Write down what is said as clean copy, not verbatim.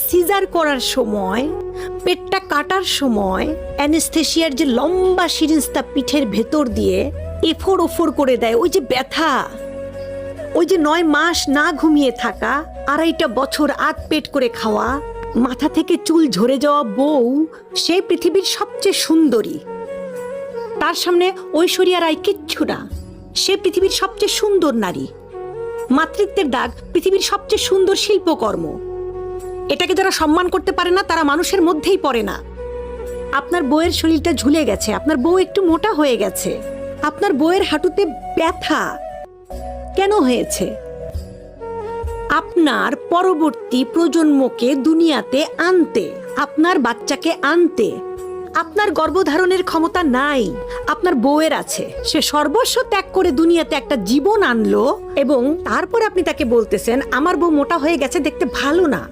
Caesar করার সময়, পেটটা কাটার সময় অ্যানেস্থেশিয়ার যে লম্বা সিরিঞ্জটা পিঠের ভেতর দিয়ে এফোর ওফোর করে দেয়, ওই যে ব্যথা, ওই যে 9 মাস না ঘুমিয়ে থাকা, 2.5 বছর আধ পেট করে খাওয়া, মাথা থেকে চুল ঝরে যাওয়া বউ, সে পৃথিবীর সবচেয়ে সুন্দরী, তার সামনে ঐশ্বরিয়া রায় কিচ্ছু না, সে পৃথিবীর সবচেয়ে সুন্দর নারী। মাতৃত্বের দাগ পৃথিবীর সবচেয়ে সুন্দর শিল্পকর্ম। এটাকে যারা সম্মান করতে পারে না তারা মানুষের মধ্যেই পড়ে না। আপনার বউয়ের শরীরটা ঝুলে গেছে, আপনার বউ একটু মোটা হয়ে গেছে, আপনার বউয়ের হাঁটুতে ব্যথা কেন হয়েছে? আপনার পরবর্তী প্রজন্মকে দুনিয়াতে আনতে, আপনার বাচ্চাকে আনতে আপনার গর্ভধারণের ক্ষমতা নাই, আপনার বউয়ের আছে। সে সর্বস্ব ত্যাগ করে দুনিয়াতে একটা জীবন আনলো এবং তারপর আপনি তাকে বলতেছেন আমার বউ মোটা হয়ে গেছে, দেখতে ভালো না।